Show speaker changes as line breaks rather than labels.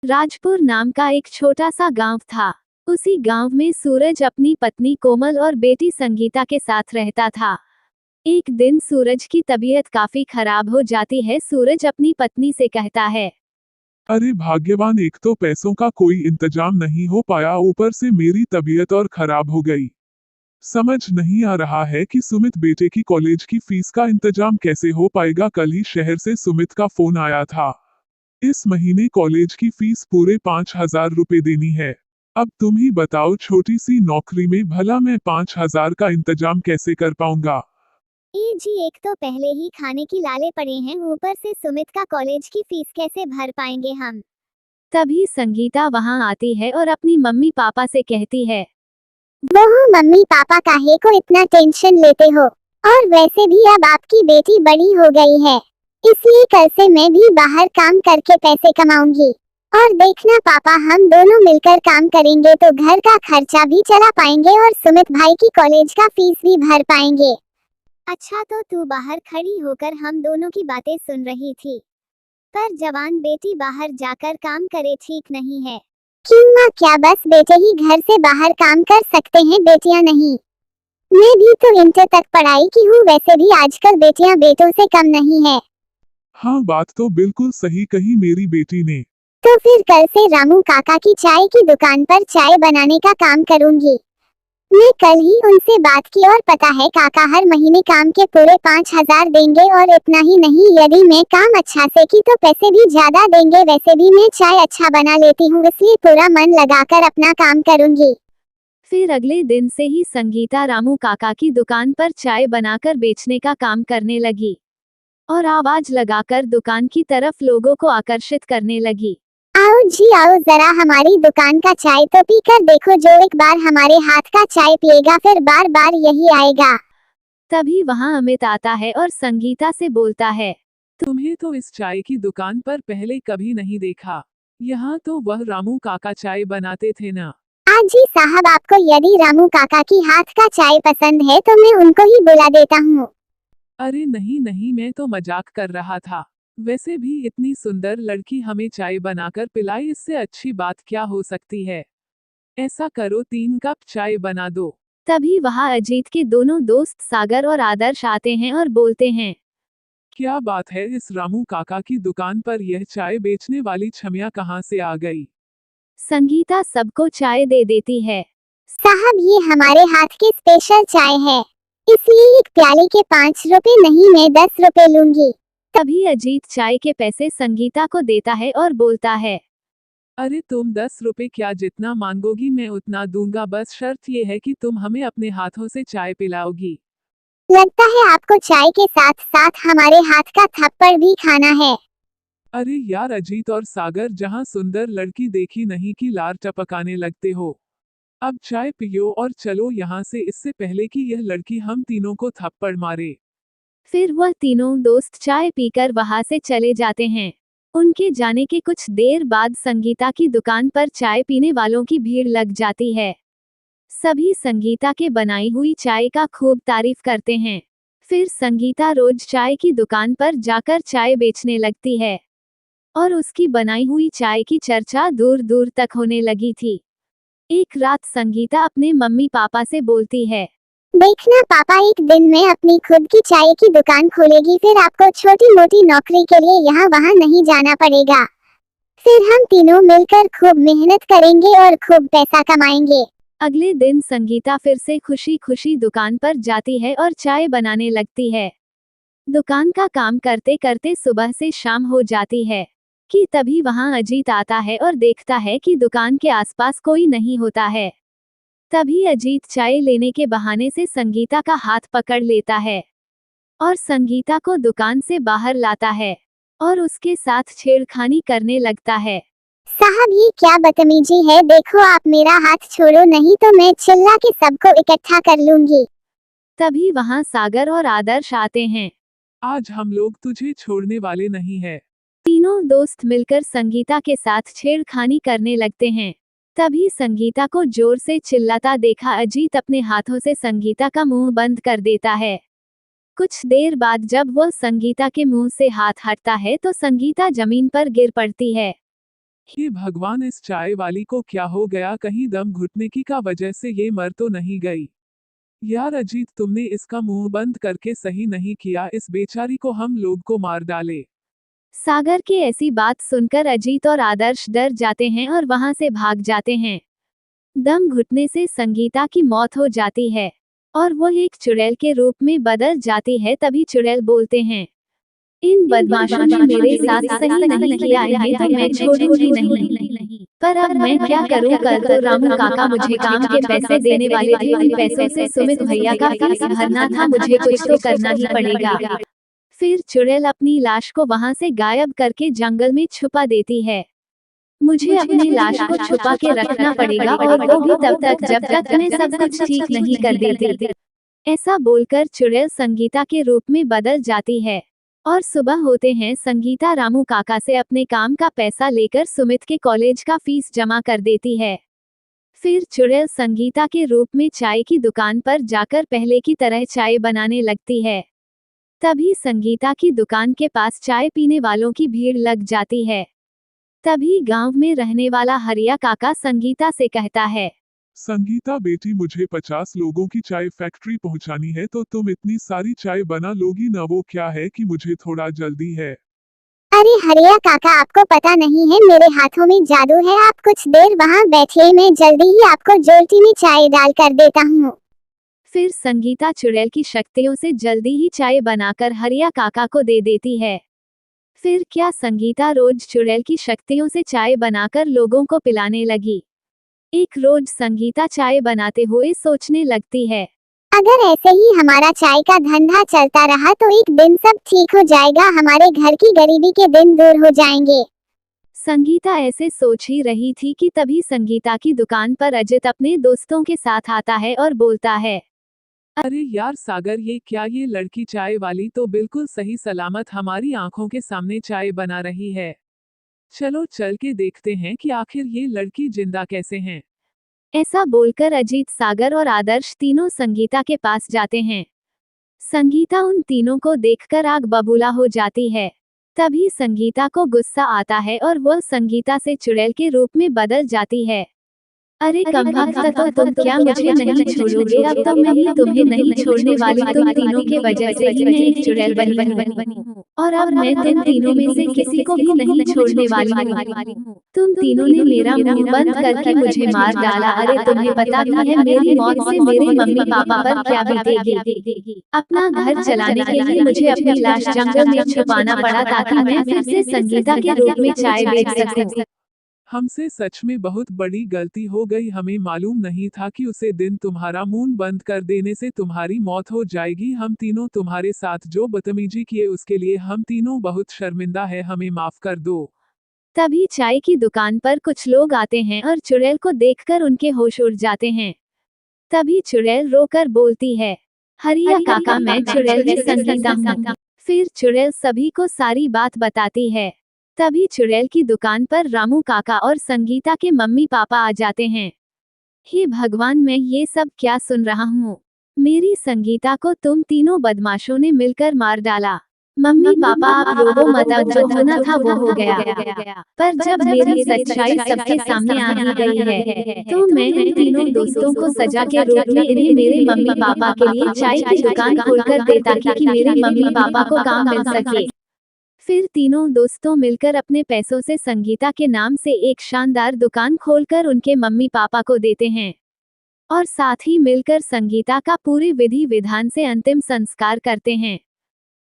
राजपुर नाम का एक छोटा सा गांव था। उसी गांव में सूरज अपनी पत्नी कोमल और बेटी संगीता के साथ रहता था। एक दिन सूरज की तबीयत काफी खराब हो जाती है। सूरज अपनी पत्नी से कहता है,
अरे भाग्यवान, एक तो पैसों का कोई इंतजाम नहीं हो पाया, ऊपर से मेरी तबीयत और खराब हो गई। समझ नहीं आ रहा है कि सुमित बेटे की कॉलेज की फीस का इंतजाम कैसे हो पाएगा। कल ही शहर से सुमित का फोन आया था। इस महीने कॉलेज की फीस पूरे 5,000 रुपए देनी है। अब तुम ही बताओ, छोटी सी नौकरी में भला मैं 5,000 का इंतजाम कैसे कर पाऊंगा।
जी, एक तो पहले ही खाने की लाले पड़े हैं, ऊपर से सुमित का कॉलेज की फीस कैसे भर पाएंगे हम।
तभी संगीता वहां आती है और अपनी मम्मी पापा से कहती है,
बहू, मम्मी पापा काहे को इतना टेंशन लेते हो। और वैसे भी अब आपकी बेटी बड़ी हो गई है, इसलिए कल से मैं भी बाहर काम करके पैसे कमाऊंगी। और देखना पापा, हम दोनों मिलकर काम करेंगे तो घर का खर्चा भी चला पाएंगे और सुमित भाई की कॉलेज का फीस भी भर पाएंगे। अच्छा, तो तू बाहर खड़ी होकर हम दोनों की बातें सुन रही थी, पर जवान बेटी बाहर जाकर काम करे ठीक नहीं है। क्यों माँ, क्या बस बेटे ही घर से बाहर काम कर सकते हैं, बेटियां नहीं? मैं भी तो इंटर तक पढ़ाई की हूँ, वैसे भी आजकल बेटियां बेटों से कम नहीं है।
हाँ, बात तो बिल्कुल सही कही मेरी बेटी ने।
तो फिर कल से रामू काका की चाय की दुकान पर चाय बनाने का काम करूंगी। मैं कल ही उनसे बात की और पता है काका हर महीने काम के पूरे 5,000 देंगे। और इतना ही नहीं, यदि मैं काम अच्छा से की तो पैसे भी ज्यादा देंगे। वैसे भी मैं चाय अच्छा बना लेती हूँ, इसलिए पूरा मन लगाकर अपना काम करूंगी।
फिर अगले दिन से ही संगीता रामू काका की दुकान पर चाय बनाकर बेचने का काम करने लगी और आवाज लगाकर दुकान की तरफ लोगों को आकर्षित करने लगी।
आओ जी आओ, जरा हमारी दुकान का चाय तो पी कर देखो। जो एक बार हमारे हाथ का चाय पिएगा फिर बार बार यही आएगा।
तभी वहां अमित आता है और संगीता से बोलता है,
तुम्हें तो इस चाय की दुकान पर पहले कभी नहीं देखा। यहाँ तो वह रामू काका चाय बनाते थे ना।
जी साहब, आपको यदि रामू काका की हाथ का चाय पसंद है तो मैं उनको ही बुला देता हूँ।
अरे नहीं नहीं, मैं तो मजाक कर रहा था। वैसे भी इतनी सुंदर लड़की हमें चाय बनाकर पिलाई, इससे अच्छी बात क्या हो सकती है। ऐसा करो, 3 कप चाय बना दो।
तभी वहां अजीत के दोनों दोस्त सागर और आदर्श आते हैं और बोलते हैं,
क्या बात है, इस रामू काका की दुकान पर यह चाय बेचने वाली छमिया कहाँ से आ गई।
संगीता सबको चाय दे देती है।
साहब, ये हमारे हाथ की स्पेशल चाय है, इसलिए एक प्याले के 5 रुपए नहीं, मैं 10 रुपए लूंगी।
तभी अजीत चाय के पैसे संगीता को देता है और बोलता है,
अरे तुम 10 रुपए क्या, जितना मांगोगी मैं उतना दूंगा, बस शर्त ये है कि तुम हमें अपने हाथों से चाय पिलाओगी।
लगता है आपको चाय के साथ साथ हमारे हाथ का थप्पड़ भी खाना है।
अरे यार अजीत और सागर, जहाँ सुंदर लड़की देखी नहीं कि लार टपकाने लगते हो। अब चाय पियो और चलो यहाँ से, इससे पहले कि यह लड़की हम तीनों को थप्पड़ मारे।
फिर वह तीनों दोस्त चाय पीकर वहां से चले जाते हैं। उनके जाने के कुछ देर बाद संगीता की दुकान पर चाय पीने वालों की भीड़ लग जाती है। सभी संगीता के बनाई हुई चाय का खूब तारीफ करते हैं। फिर संगीता रोज चाय की दुकान पर जाकर चाय बेचने लगती है और उसकी बनाई हुई चाय की चर्चा दूर दूर तक होने लगी थी। एक रात संगीता अपने मम्मी पापा से बोलती है,
देखना पापा, एक दिन में अपनी खुद की चाय की दुकान खोलेगी, फिर आपको छोटी मोटी नौकरी के लिए यहाँ वहाँ नहीं जाना पड़ेगा। फिर हम तीनों मिलकर खूब मेहनत करेंगे और खूब पैसा कमाएंगे।
अगले दिन संगीता फिर से खुशी खुशी दुकान पर जाती है और चाय बनाने लगती है। दुकान का काम करते करते सुबह से शाम हो जाती है कि तभी वहां अजीत आता है और देखता है कि दुकान के आसपास कोई नहीं होता है। तभी अजीत चाय लेने के बहाने से संगीता का हाथ पकड़ लेता है और संगीता को दुकान से बाहर लाता है और उसके साथ छेड़खानी करने लगता है।
साहब, ये क्या बदतमीजी है, देखो आप मेरा हाथ छोड़ो, नहीं तो मैं चिल्ला के सबको इकट्ठा कर लूंगी।
तभी वहां सागर और आदर्श आते हैं।
आज हम लोग तुझे छोड़ने वाले नहीं है।
तीनों दोस्त मिलकर संगीता के साथ छेड़खानी करने लगते हैं। तभी संगीता को जोर से चिल्लाता देखा अजीत अपने हाथों से संगीता का मुंह बंद कर देता है। कुछ देर बाद जब वह संगीता के मुंह से हाथ हटता है तो संगीता जमीन पर गिर पड़ती है।
हे भगवान, इस चाय वाली को क्या हो गया, कहीं दम घुटने की का वजह से ये मर तो नहीं गई। यार अजीत, तुमने इसका मुंह बंद करके सही नहीं किया, इस बेचारी को हम लोग को मार डाले।
सागर की ऐसी बात सुनकर अजीत और आदर्श डर जाते हैं और वहां से भाग जाते हैं। दम घुटने से संगीता की मौत हो जाती है और वो एक चुड़ैल के रूप में बदल जाती है। तभी चुड़ैल बोलते हैं, इन बदमाशों ने मेरे साथ सही नहीं किया, इन्हें तो मैं छोड़ूंगी नहीं। पर अब मैं क्या करूं, कल तो रामू काका मुझे काम के पैसे देने वाले थे, उन पैसों से सुमित भैया का फीस भरना था, मुझे कुछ तो करना ही पड़ेगा। फिर चुड़ैल अपनी लाश को वहां से गायब करके जंगल में छुपा देती है। मुझे अपनी लाश को छुपा के रखना पड़ेगा और वो भी तब तक जब तक मैं सब कुछ ठीक नहीं कर देती। ऐसा बोलकर चुड़ैल संगीता के रूप में बदल जाती है और सुबह होते हैं संगीता रामू काका से अपने काम का पैसा लेकर सुमित के कॉलेज का फीस जमा कर देती है। फिर चुड़ैल संगीता के रूप में चाय की दुकान पर जाकर पहले की तरह चाय बनाने लगती है। तभी संगीता की दुकान के पास चाय पीने वालों की भीड़ लग जाती है। तभी गांव में रहने वाला हरिया काका संगीता से कहता है,
संगीता बेटी, मुझे 50 लोगों की चाय फैक्ट्री पहुंचानी है, तो तुम इतनी सारी चाय बना लोगी ना? वो क्या है कि मुझे थोड़ा जल्दी है।
अरे हरिया काका, आपको पता नहीं है मेरे हाथों में जादू है, आप कुछ देर वहाँ बैठिए, मैं जल्दी ही आपको जोल्टी में चाय डाल कर देता हूँ।
फिर संगीता चुड़ैल की शक्तियों से जल्दी ही चाय बनाकर हरिया काका को दे देती है। फिर क्या संगीता रोज चुड़ैल की शक्तियों से चाय बनाकर लोगों को पिलाने लगी। एक रोज संगीता चाय बनाते हुए सोचने लगती है,
अगर ऐसे ही हमारा चाय का धंधा चलता रहा तो एक दिन सब ठीक हो जाएगा, हमारे घर की गरीबी के दिन दूर हो जाएंगे।
संगीता ऐसे सोच ही रही थी कि तभी संगीता की दुकान पर अजित अपने दोस्तों के साथ आता है और बोलता है,
अरे यार सागर, ये क्या, ये लड़की चाय वाली तो बिल्कुल सही सलामत हमारी आंखों के सामने चाय बना रही है। चलो चल के देखते हैं कि आखिर ये लड़की जिंदा कैसे है।
ऐसा बोलकर अजीत, सागर और आदर्श तीनों संगीता के पास जाते हैं। संगीता उन तीनों को देखकर आग बबूला हो जाती है। तभी संगीता को गुस्सा आता है और वह संगीता से चुड़ैल के रूप में बदल जाती है। अरे कमबख्त, तो तुम क्या मुझे नहीं छोड़ोगे? अब तो मैं ही तुम्हें नहीं छोड़ने वाली, तुम तीनों के वजह से ही मैं एक चुड़ैल बनी हूँ और अब मैं तुम तीनों में से किसी को भी नहीं छोड़ने वाली हूँ। तुम तीनों ने मेरा मुंह बंद करके मुझे मार डाला। अरे तुम्हें पता भी है मेरी मौत से मेरे मम्मी पापा पर क्या बीतेगी? अपना घर चलाने के लिए मुझे अपनी लाश जंगल में छुपाना पड़ा ताकि मैं फिर से संगीता के रूप में चाय बेच सकूं।
हमसे सच में बहुत बड़ी गलती हो गई, हमें मालूम नहीं था कि उसे दिन तुम्हारा मुंह बंद कर देने से तुम्हारी मौत हो जाएगी। हम तीनों तुम्हारे साथ जो बदतमीजी किए उसके लिए हम तीनों बहुत शर्मिंदा है, हमें माफ कर दो।
तभी चाय की दुकान पर कुछ लोग आते हैं और चुड़ैल को देखकर उनके होश उड़ जाते हैं। तभी चुड़ैल रोकर बोलती है, हरिया काका, मैं चुड़ैल की संगीता हूँ। फिर चुड़ैल सभी को सारी बात बताती है। तभी चुड़ैल की दुकान पर रामू काका और संगीता के मम्मी पापा आ जाते हैं। हे भगवान, मैं ये सब क्या सुन रहा हूँ? मेरी संगीता को तुम तीनों बदमाशों ने मिलकर मार डाला। मम्मी पापा, आप रोबो मत, अब जो होना था वो हो गया। पर जब मेरी सच्चाई सबके सामने आ ही गई है तो मैं इन तीनों दोस्तों को सजा के रूप में इन्हें मेरे मम्मी पापा के लिए चाय की दुकान खोलकर दे ताकि मेरे मम्मी पापा को काम मिल सके। फिर तीनों दोस्तों मिलकर अपने पैसों से संगीता के नाम से एक शानदार दुकान खोलकर उनके मम्मी पापा को देते हैं और साथ ही मिलकर संगीता का पूरे विधि विधान से अंतिम संस्कार करते हैं।